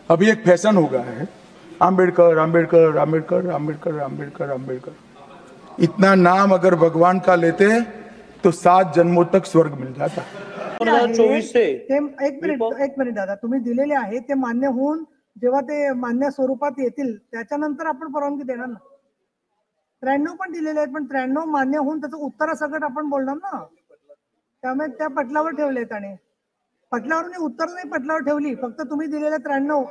अभी एक फैशन हो गया है, आम्बेडकर आम्बेडकर आम्बेडकर आम्बेडकर आम्बेडकर आम्बेडकर। इतना नाम अगर भगवान का लेते तो 7 जन्मों तक स्वर्ग मिल जाता। 2024 से एक मिनिट दादा, तुम्ही दिलेले आहे ते मान्य होऊन जेव्हा ते मान्य स्वरूपात येतील त्याच्यानंतर आपण परवानगी देणार ना। 93 पण दिलेले आहेत, पण 93 मान्य होऊन त्याचं उत्तरासकट आपण बोलणार ना। त्यामुळे त्या पटलावर ठेवलेत आणि पटलावर नाही, उत्तर नाही पटलावर ठेवली, फक्त तुम्ही दिलेले 93।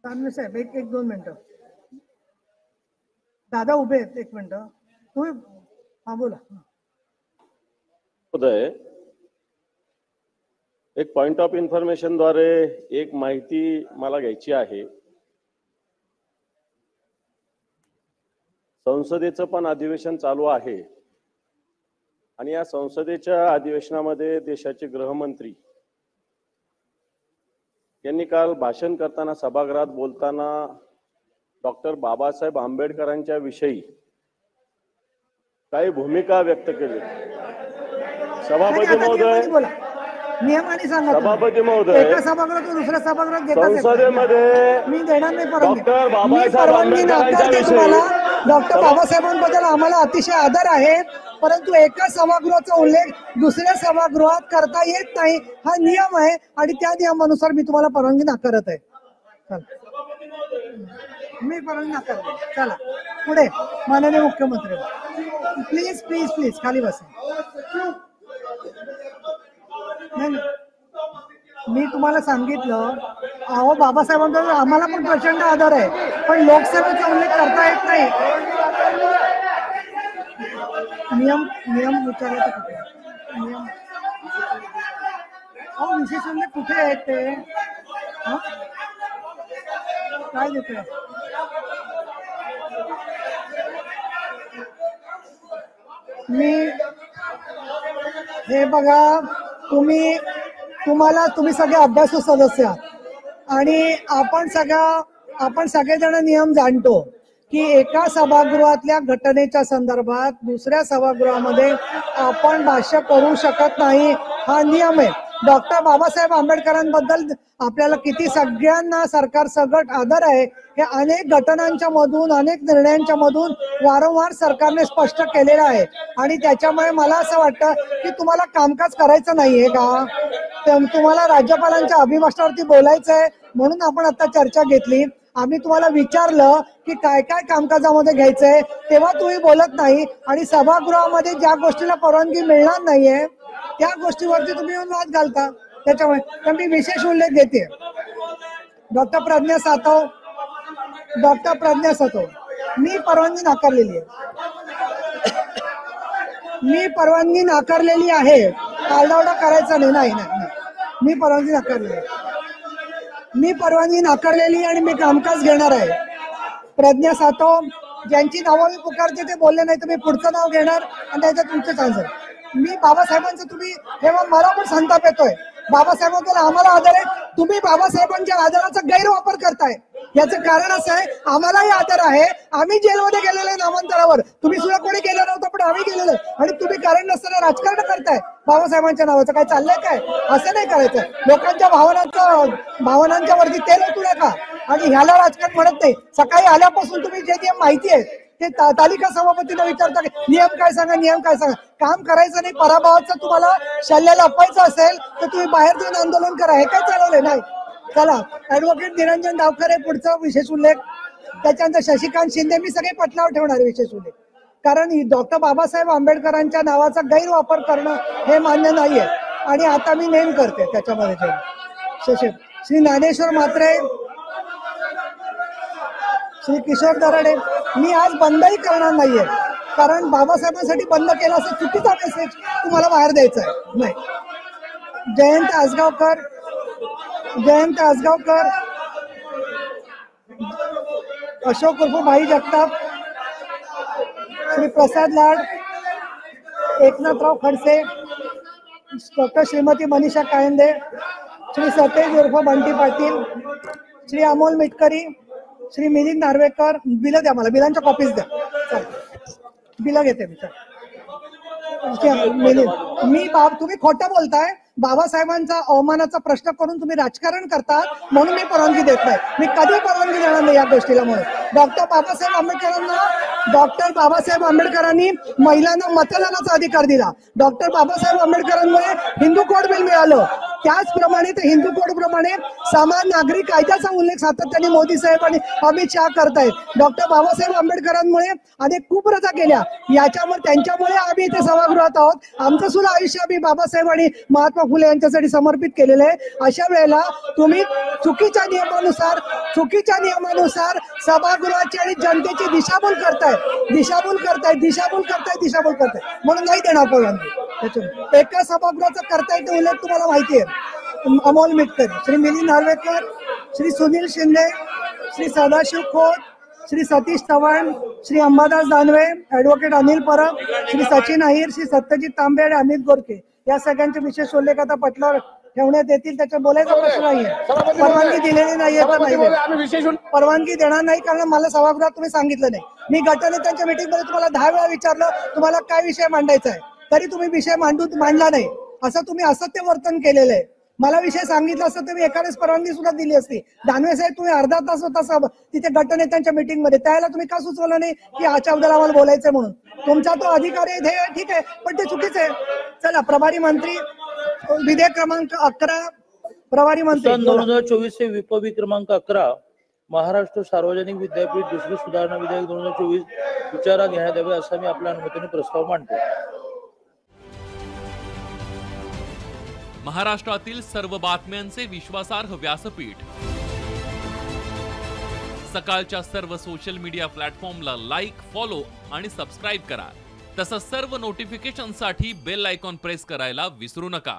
दानवे साहेब एक 2 मिनिटं, दादा उभे आहेत, 1 मिनिट तुम्ही, हा बोला। उदय, एक पॉइंट ऑफ इन्फॉर्मेशन द्वारे एक माहिती मला घ्यायची आहे। संसदेचं पण अधिवेशन चालू आहे आणि या संसदेच्या अधिवेशनामध्ये देशाचे गृहमंत्री यांनी काल भाषण करताना, सभागृहात बोलताना डॉक्टर बाबासाहेब आंबेडकरांच्या विषयी काही भूमिका व्यक्त केली। सभापती महोदय, नियमाने सांगा, सभापती महोदय, एका सभागृहातून दुसऱ्या सभागृहात संसदेमध्ये मी देणार नाही परवानगी। डॉक्टर बाबासाहेब आंबेडकरांच्या विषयी डॉक्टर बाबासाहेबांबद्दल आम्हाला अतिशय आदर आहे, परंतु एका सभागृहाचा उल्लेख दुसऱ्या सभागृहात करता येत नाही, हा नियम आहे आणि त्या नियमानुसार मी तुम्हाला परवानगी नाकारत आहे। मी परवानगी नाकारते। चला पुढे, माननीय मुख्यमंत्री, प्लीज प्लीज प्लीज खाली बसा। मी तुम्हाला सांगितलं, अहो बाबासाहेबांबद्दल आम्हाला पण प्रचंड आदर आहे, पण लोकसभेचा उल्लेख करता येत नाही। नियम विचारायचं कुठे? नियम अहो विशेष उल्लेख कुठे आहेत ते? काय देतोय? मी हे बघा, तुम्ही सगळे अभ्यासू सदस्य आहात आणि आपण सगळेजण नियम जाणतो की एका सभागृहातल्या घटनेच्या संदर्भात दुसऱ्या सभागृहामध्ये आपण भाष्य करू शकत नाही, हा नियम आहे। डॉक्टर बाबासाहेब आंबेडकरांबद्दल आपल्याला किती सगळ्यांना सरकार सगट आदर आहे, हे अनेक घटनांच्या मधून, अनेक निर्णयांच्या मधून वारंवार सरकारने स्पष्ट केलेलं आहे आणि त्याच्यामुळे मला असं वाटतं की तुम्हाला कामकाज करायचं नाहीये का? तुम्हाला राज्यपालांच्या अभिभाषणावरती बोलायचंय म्हणून आपण आता चर्चा घेतली। आम्ही तुम्हाला विचारलं की काय काय कामकाजामध्ये घ्यायचंय, तेव्हा तुम्ही बोलत नाही आणि सभागृहामध्ये ज्या गोष्टीला परवानगी मिळणार नाहीये त्या गोष्टीवरती तुम्ही येऊन वाद घालता। त्याच्यामुळे मी विशेष उल्लेख देते, डॉक्टर प्रज्ञा सातव, मी परवानगी नाकारलेली आहे। मी परवानगी नाकारलेली आहे, आरडाओरडा करायचा नाही। मी परवानगी नाकारलेली आणि मी कामकाज घेणार आहे। प्रज्ञा सातव ज्यांची नावं मी पुकारते ते बोलले नाही तर मी पुढचं नाव घेणार आणि त्याच्यात तुमचे चान्स आहे। मी बाबासाहेबांचं, तुम्ही तेव्हा मला पण संताप येतोय, बाबासाहेबांबद्दल आम्हाला आदर आहे, तुम्ही बाबासाहेबांच्या आदराचा गैरवापर करताय। याचं कारण असं आहे, आम्हालाही आदर आहे, आम्ही जेलमध्ये गेलेलो नामांतरावर, तुम्ही सुद्धा कोणी गेलं नव्हतं पण आम्ही गेलेलो आणि तुम्ही कारण नसताना राजकारण करताय बाबासाहेबांच्या नावाचं। काय चाललंय काय? असं नाही करायचं। लोकांच्या भावनांच्या वरती तेल ओतू नका आणि ह्याला राजकारण म्हणत नाही। सकाळी आल्यापासून तुम्ही जे नियम माहिती आहे ते तालिका सभापतीला विचारता, नियम काय सांगा। काम करायचं नाही, पराभवाचं तुम्हाला शल्य लपवायचं असेल तर तुम्ही बाहेर जाऊन आंदोलन करा, हे काय चालवलंय नाही। चला, ऍडव्होकेट निरंजन डावखरे पुढचा विशेष उल्लेख, त्याच्यानंतर शशिकांत शिंदे, मी सगळे पटलावर ठेवणारे विशेष उल्लेख, कारण डॉक्टर बाबासाहेब आंबेडकरांच्या नावाचा गैरवापर करणं हे मान्य नाहीये आणि आता मी नेम करते त्याच्यामध्ये श्री ज्ञानेश्वर म्हात्रे, श्री किशोर दराडे। मी आज बंदही करणार नाहीये, कारण बाबासाहेबांसाठी बंद केला असं चुकीचा मेसेज तुम्हाला बाहेर द्यायचा आहे। नाही, जयंत आसगावकर, अशोक उर्फ भाई जगताप, श्री प्रसाद लाड, एकनाथराव खडसे, डॉक्टर श्रीमती मनीषा कायंदे, श्री सतेज उर्फ बंटी पाटील, श्री अमोल मिटकरी, श्री मिलिंद नार्वेकर। बिलं द्या मला, बिलांच्या कॉपीज द्या, बिलं घेते मी। तुम्ही खोटं बोलताय, बाबासाहेबांचा अवमानाचा प्रश्न करून तुम्ही राजकारण करता, म्हणून मी परवानगी देत नाही. मी कधी परवानगी देणार नाही या गोष्टीला. म्हणून डॉक्टर बाबासाहेब आंबेडकरांनी महिलांना मतदानाचा अधिकार दिला. डॉक्टर बाबासाहेब आंबेडकरांमुळे हिंदू कोड बिल मिळालं. त्याचप्रमाणे ते हिंदू कोड प्रमाणे समान नागरिक कायद्याचा उल्लेख सातत्याने मोदी साहेब आणि अमित शहा करतायत. डॉक्टर बाबासाहेब आंबेडकरांमुळे अनेक कुप्रथा केल्या. याच्यामुळे त्यांच्यामुळे आम्ही इथे सभागृहात आहोत. आमचं सुद्धा आयुष्य आम्ही बाबासाहेब आणि महात्मा फुले यांच्यासाठी समर्पित केलेलं आहे. अशा वेळेला तुम्ही चुकीच्या नियमानुसार सभागृहाची आणि जनतेची दिशाभूल करताय. म्हणून नाही देणार परवानगी. एका सभागृहाचा करता येतो उल्लेख तुम्हाला माहिती आहे. अमोल मिटकर, श्री मिलिंद नार्वेकर, श्री सुनील शिंदे, श्री सदाशिव खोत, श्री सतीश चव्हाण, श्री अंबादास दानवे, ऍडव्होकेट अनिल परब, श्री सचिन अहिर, श्री सत्यजित तांबे आणि अमित गोरके या सगळ्यांचे विशेष उल्लेख आता पटलावर ठेवण्यात येतील. त्याच्या बोलायचा प्रश्न नाहीये. परवानगी दिलेली नाहीये तर नाही परवानगी देणार नाही, कारण मला सभागृहात तुम्ही सांगितलं नाही. मी गटनेत्यांच्या मीटिंगमध्ये तुम्हाला 10 वेळा विचारलं तुम्हाला काय विषय मांडायचा आहे, तरी तुम्ही विषय मांडला नाही. असं तुम्ही असत्य वर्तन केलेलं आहे. मला विषय सांगितला असता तुम्ही एखाद्याच परवानगी सुद्धा दिली असती. दानवे साहेब तुम्ही अर्धा तास होता तिथे गटनेत्यांच्या मीटिंग मध्ये, त्याला तुम्ही का सुचवलं नाही की आच्याबद्दल आम्हाला बोलायचंय म्हणून? तुमचा तो अधिकार आहे, ठीक आहे, पण ते चुकीचं आहे. चला, प्रभारी मंत्री विधेयक क्रमांक 11 प्रभारी मंत्री 2024 से विपवी क्रमांक 11 महाराष्ट्र सार्वजनिक विद्यापीठ दुसरी सुधारणा विधेयक 2024 विचारात घेण्यात यावे असा मी आपल्या अनुमतीने प्रस्ताव मांडतो. महाराष्ट्रातील सर्व बातम्यांचे विश्वासार्ह व्यासपीठ, सकाळच्या सर्व सोशल मीडिया प्लॅटफॉर्मला लाईक, फॉलो आणि सबस्क्राईब करा. तसंच सर्व नोटिफिकेशनसाठी बेल आयकॉन प्रेस करायला विसरू नका.